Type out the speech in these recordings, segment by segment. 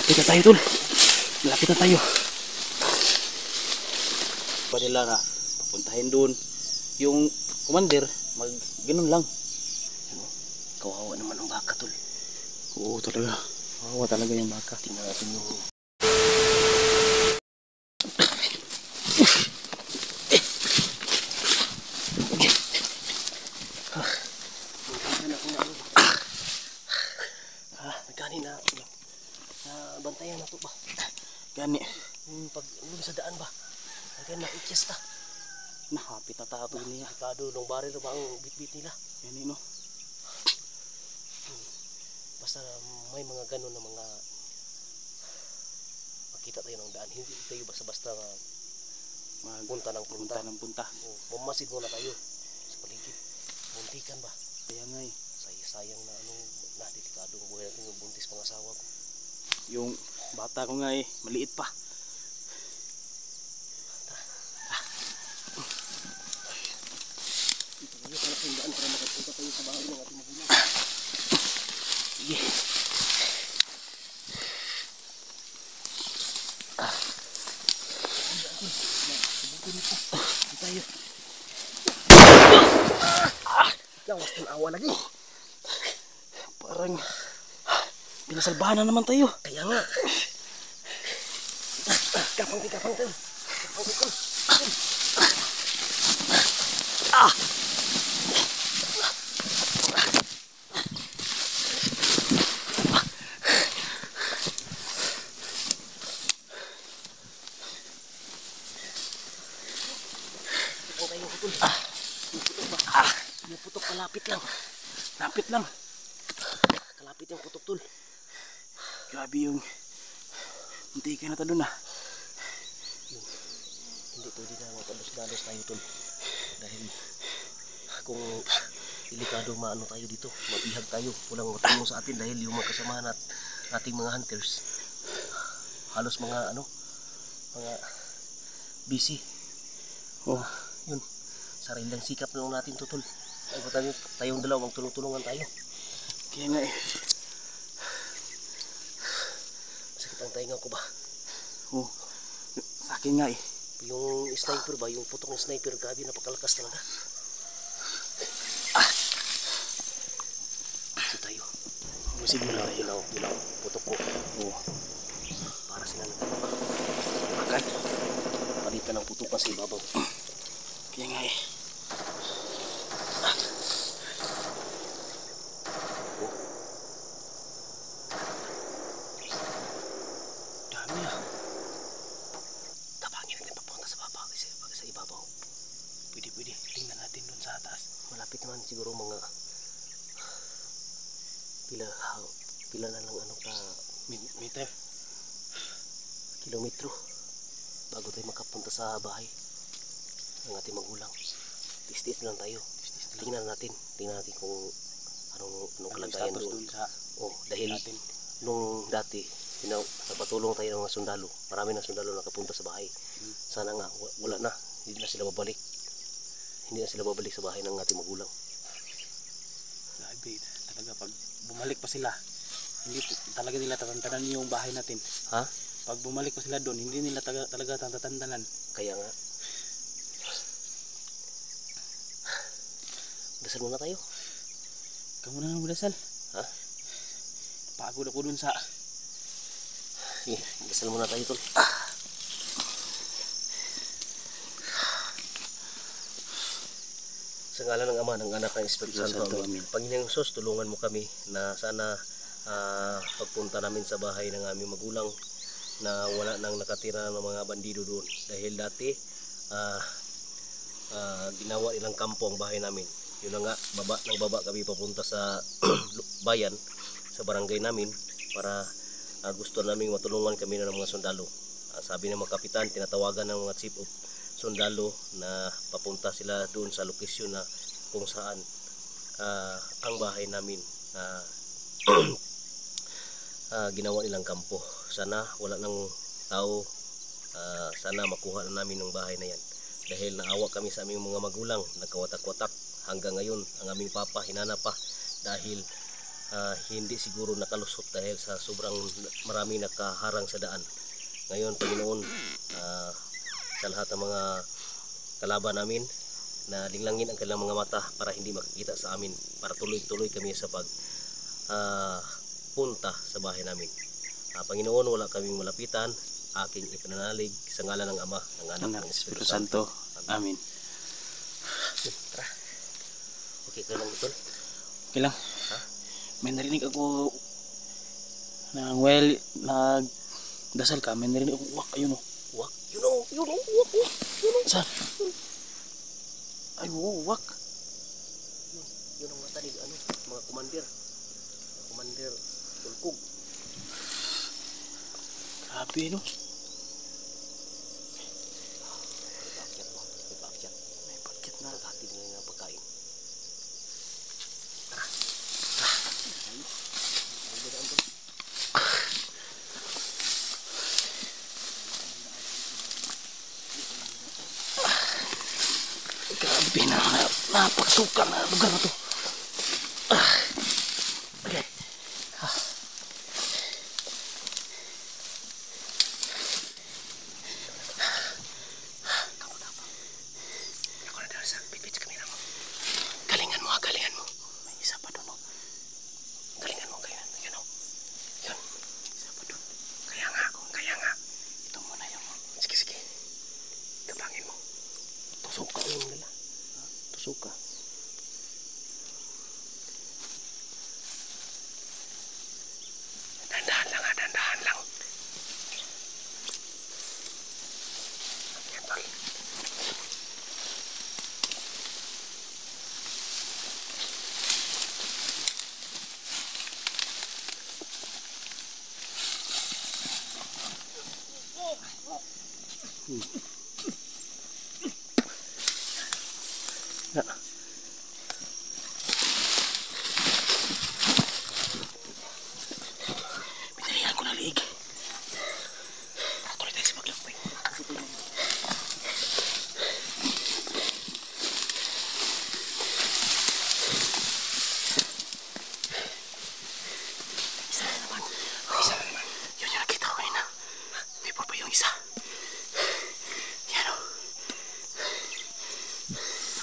Malapit na tayo, tol. Malapit na tayo. Pa nila na papuntahin doon. Yung commander, ganun lang. Ano? Kawawa naman ang baka, tol. Oo, talaga. Kawawa talaga yung baka. Tingnan natin yung... Bantayan na to ba? Gani. Pag sa daan ba? Agad na ikyas ta. Nahapit na tato niya. Kado ng baril ba ang bit-bit nila? Yan no. Basta may mga ganun na mga makita tayo ng daan. Hindi tayo basta-basta punta ng punta. Mamasid muna tayo sa paligid. Muntikan ba? Kaya nga eh. Sayang na delikado ang buhay natin yung buntis pang asawa ko. Yung bata ko nga eh, maliit pa. Ito tayo pala kung daan para makapunta tayo sa bahay ng ating magulang. Sige. Subukin ito. Ito tayo. Lawas ng awa lagi. Parang pinasalbahan na naman tayo. Kaya nga. Kapang. Yung putok kalapit lang. Lapit lang. Kalapit yung putok, tol. Grabe yung muntikan na doon Hindi pwede na matalos-dalos tayo, tol. Dahil kung delikado maano tayo dito, mabihag tayo. Walang matulong sa atin dahil yung mga kasamahan at ating mga hunters halos mga busy. Yun. Sariling sikap na lang natin to, tol. Tayong dalawa magtulong-tulungan tayo. Kaya nga eh. Masakit ang tainga ko ba? Oo. Sa akin nga eh. Yung sniper ba? Yung putok ng sniper, grabe napakalakas talaga. Kasi tayo. Musig mo lang. Yun ang putok ko. Oo. Para sila nagkatapa. Agad. Palitan ng putok sa ibabaw. Kaya nga eh. Siguro mga pila na lang meter, kilometro bago tayo makapunta sa bahay ng ating magulang. Tis-tis lang tayo. Tingnan natin kung anong kalagayan doon. Dahil nung dati napatulong tayo ng mga sundalo. Marami na sundalo nakapunta sa bahay. Sana nga wala na, hindi na sila babalik sa bahay ng ating magulang. Talaga pag bumalik pa sila, hindi talaga nila tatantanan yung bahay natin. Ha? Pag bumalik pa sila doon, hindi nila talaga tatantanan. Kaya nga. Dasal muna tayo. Ikaw muna nang dasal. Ha? Pagod ako dun sa... Sige, dasal muna tayo, tol. Sa ngalan ng Ama, ng Anak, ng Espiritu Santo. Amen. Panginoong Sus, tulungan mo kami na sana pagpunta namin sa bahay ng aming magulang na wala nang nakatira ng mga bandido doon. Dahil dati, ginawa nilang kampo ang bahay namin. Yun na nga, baba kami papunta sa bayan, sa barangay namin para gusto namin matulungan kami ng mga sundalo. Sabi ng mga kapitan, tinatawagan ng mga chief of sundalo na papunta sila doon sa lokasyon na kung saan ang bahay namin ginawa nilang kampo. Sana wala nang tao, sana makuha na namin ng bahay na yan. Dahil naawa kami sa aming mga magulang, nagkawatak-watak hanggang ngayon ang aming papa hinanap pa dahil hindi siguro nakalusot dahil sa sobrang marami nakaharang sa daan. Ngayon, Panginoon, sa lahat ng mga kalaban namin, na linglangin ang kanilang mga mata para hindi makikita sa amin, para tuloy-tuloy kami sa punta sa bahay namin. Panginoon, wala kaming malapitan, aking ipinanalig sa ngalan ng Ama, ng Anak, ng Espiritu Santo. Amin. Tara. Okay ka lang ito? Okay lang. Ha? May narinig ako nagdasal ka, may narinig ako uwak, ayun o. Uwak? Yun o, uwak. Saan? Ay, uwak. Yun ang mata ni mga kumandir. Kumandir Tulkog. Grabe, no? May paakyat na. Paghatid nila ng pagkain. Grabe na, napakasukang na lugar na to. Okay. Ako na dahil sa bibit sa kamera mo. Galingan mo. May isa pa doon, no? Galingan mo, kaya yan o. Yun. Isa pa doon. Kaya nga. Ito muna yung... Sige. Kapangin mo. Tusok ka yun nila. Tusok ka. Dandahan lang. Yan, tol. Pinalihan ko na liig. Tuloy tayo sa maglakbay. Isa na naman. Yun yung nakita ko kanina. Before pa yung isa. Yan o.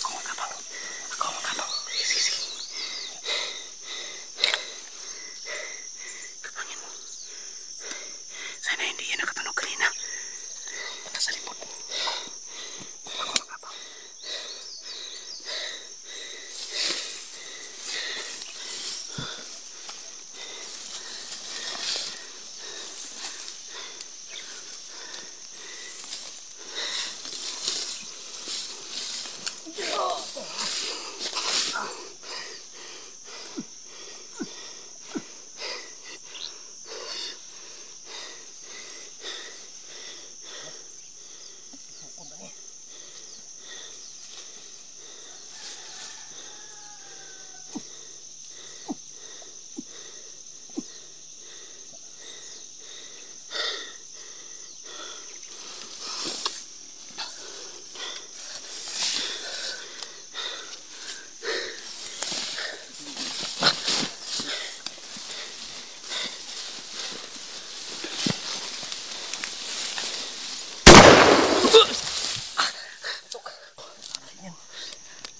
Ako magkabang. Sige. Kapangin mo. Sana hindi yan nakatunog kanina. Nasa likod. Ako magkabang.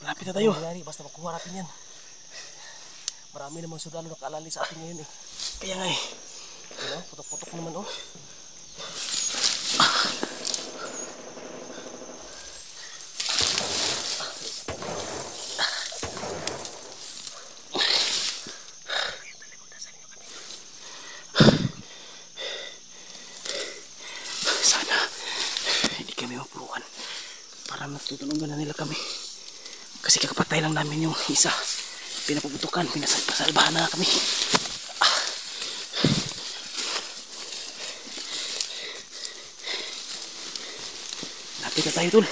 Malapit na tayo. Basta makuha natin yan. Marami namang sundalo nakaalali sa atin ngayon eh. Kaya nga eh. Putok-putok naman oh. Sana hindi kami mapurukan para matutunugan na nila kami. Kasi kakapatay lang namin yung isa. Pinapuputukan, pinasalbahan na kami. Lapit na tayo, tol.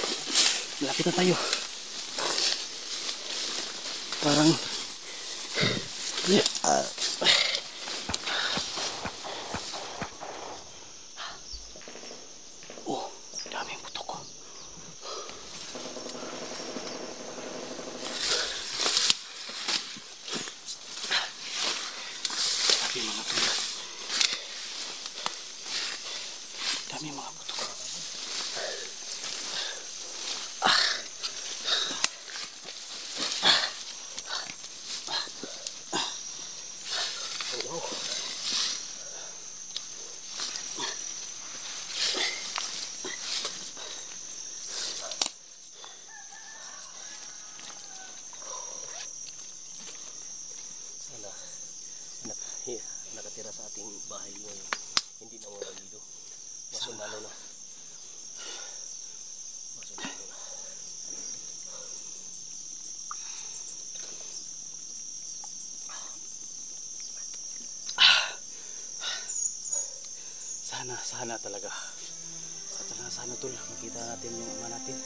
Lapit na tayo. Parang oh, daming putok ko. dami mga putok. Oo. Sana nakatira sa ating bahay ngayon hindi na mga bandido. Masundalo na. Masundalo na. Sana talaga. At sana tol, makita natin yung ama natin.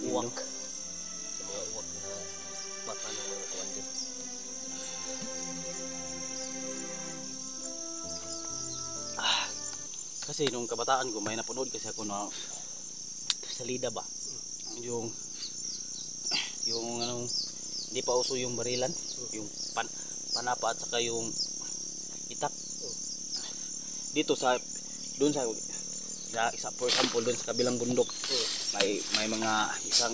Uwak sa mga uwak na mata ng mga commander. Kasi nung kabataan ko may napanood kasi ako na salida ba yung anong hindi pa uso yung barilan, yung panapa at saka yung itak dito sa doon sa isa, for example doon sa kabilang bundok may mga isang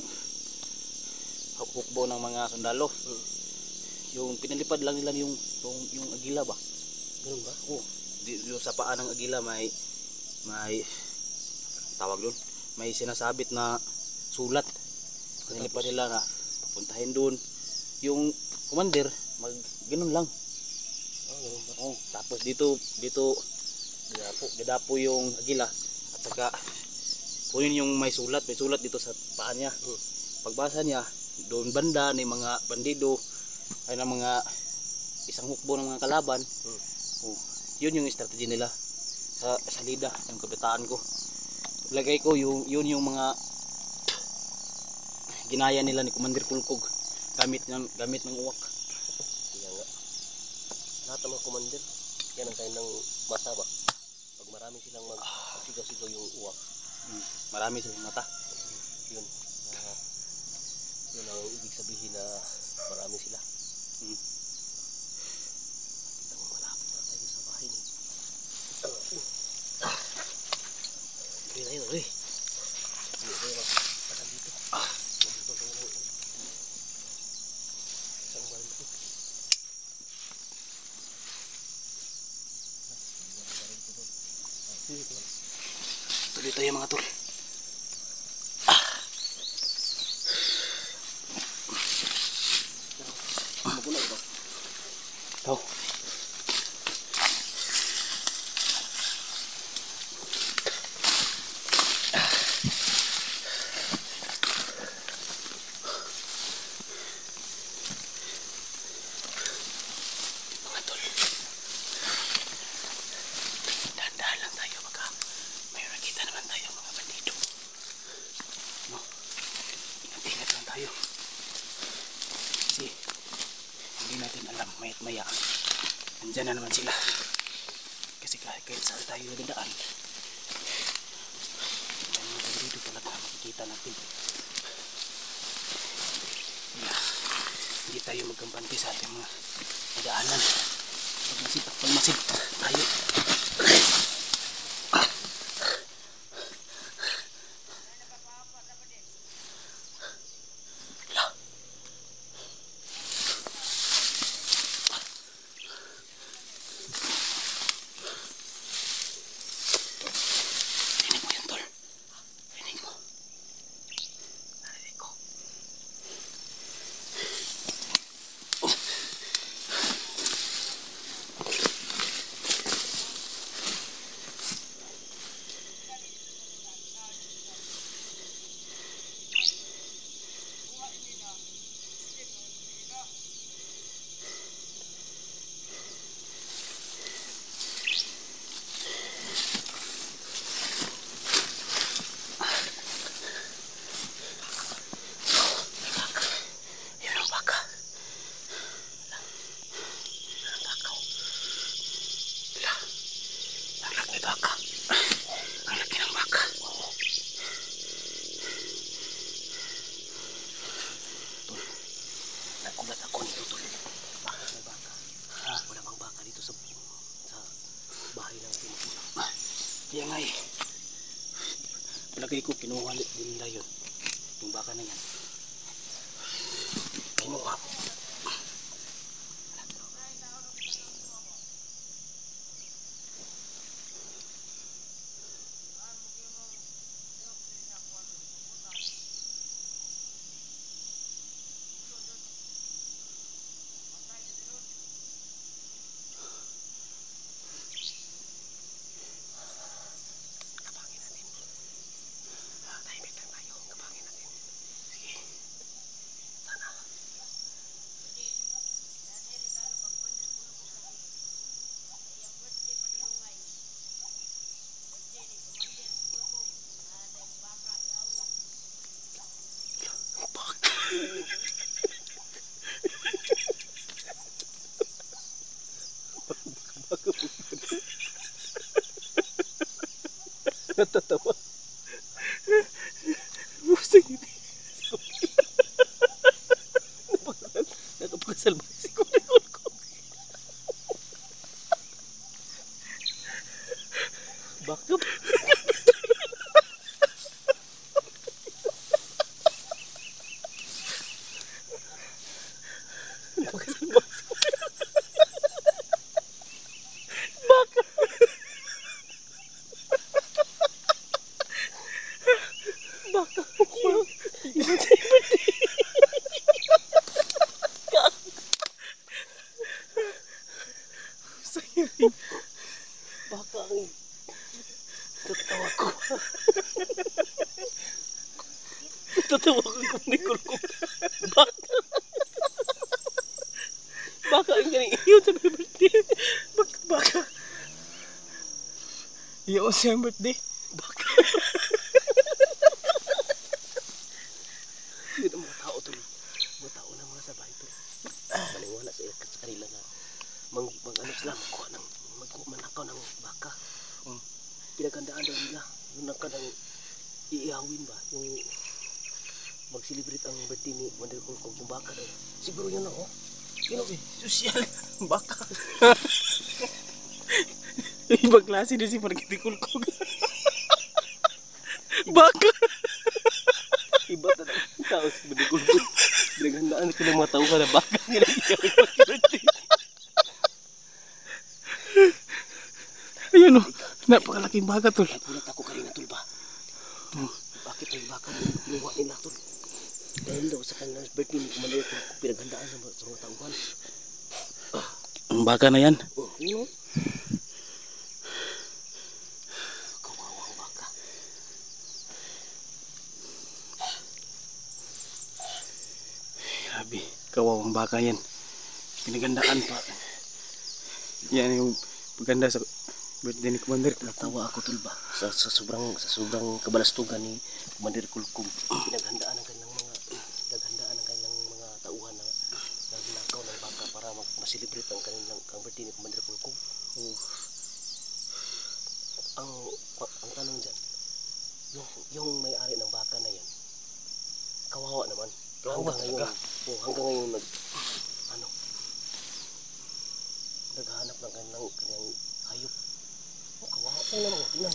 hukbo ng mga sundalo. Yung pinalipad lang nila yung agila ba, Ganun ba? yung sa paa ng agila may tawag doon, may sinasabit na sulat. Pinalipad nila na papuntahin doon yung commander, ganun lang. Ganun ba? Tapos dito dadapo yung agila at saka kunin yung may sulat dito sa paa niya. Pagbasa niya doon banda ng mga bandido ay ng mga isang hukbo ng mga kalaban. Yun yung strategy nila sa salida yung kabitaan ko. Lagay ko yun yung mga ginaya nila ni Commander Kulkog gamit ng uwak. Kaya nga. Lahat ng mga commander, yan ang kanilang mata ba? Pag marami silang magsigaw-sigaw yung uwak. Marami silang mata. Yun. Yun ang ibig sabihin na marami sila. Kita mo malapit na tayo sa bahay ni. Hindi tayo, Hindi tayo magpatal dito. Dito tayo ng isang baril ko. Tuloy tayo mga tol. Maguna ito. Tao. Mga tol. Dahan-dahan lang tayo baka may nakita naman tayo mga bandido. No? Ingat-ingat lang tayo. Kasi hindi natin alam maya't maya nandyan na naman sila. Kasi kahit saan tayo dadaan may mga bandido talaga makikita natin. Hindi tayo magkampante sa ating mga daanan. Pag masid tayo. Rinig mo yan tol. Rinig mo. Narinig ko. Kaya nga eh. Palagay ko kinuha din nila yun. Yung baka na yan. Kinuha. Natatawa. Busing ini. Nakapagsalba si Kulikul ko. Bakit? Nakapagsalba si Kulikul. Bakit? Bakit? Iba sa iba. Baka ang tatawa ko. Tatawa ko kung Nicole ko. Baka ang galing iyo sa birthday. Baka. Iyo siyang birthday. Baka. Yun ang mga tao tol. Mga tao na mga sabay tol. Maniwala sa kanila na ano sila manakaw ng baka. Pinagandaan daw nila yung nakadang iihawin ba yung mag-celebrate ang birthday ni Wonder Kulkog yung baka daw. Siguro yun ako. Yun ako eh. Social. Baka. Ibang klase din si Margiti Kulkog. Baka. Iba talaga ang tao si Wonder Kulkog. Pinagandaan ko ng mga tao ka na baka. Ayun o, napakalaking baka tol. Nagulat ako kanina tol ba? Bakit ang baka luwa nila tol? Dahil daw sa kanilang birthday ni Commander Kulkog pinaghandaan sa mga tauhan. Ang baka na yan? Oo, yun o. Kawawang baka. Grabe, kawawang baka yan. Pinaghandaan pa. Yan yung paganda sa birthday ni Commander. Natawa ako tol ba sa sobrang kabalastugan ni Commander Kulkog. Pinaghandaan ang kanilang mga tauhan na nagnakaw ng baka para ma-celebrate ang birthday ni Commander Kulkog. Ang tanong dyan, yung may-ari ng baka na yan, kawawa naman. Hanggang ngayon naghahanap ng kanyang hayop. Kawawa. Tingnan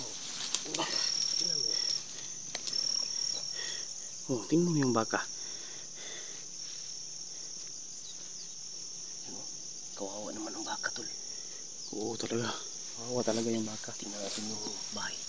mo. Tingnan mo yung baka. Kawawa naman ang baka tol. Oo talaga. Kawawa talaga yung baka. Tingnan natin yung bahay.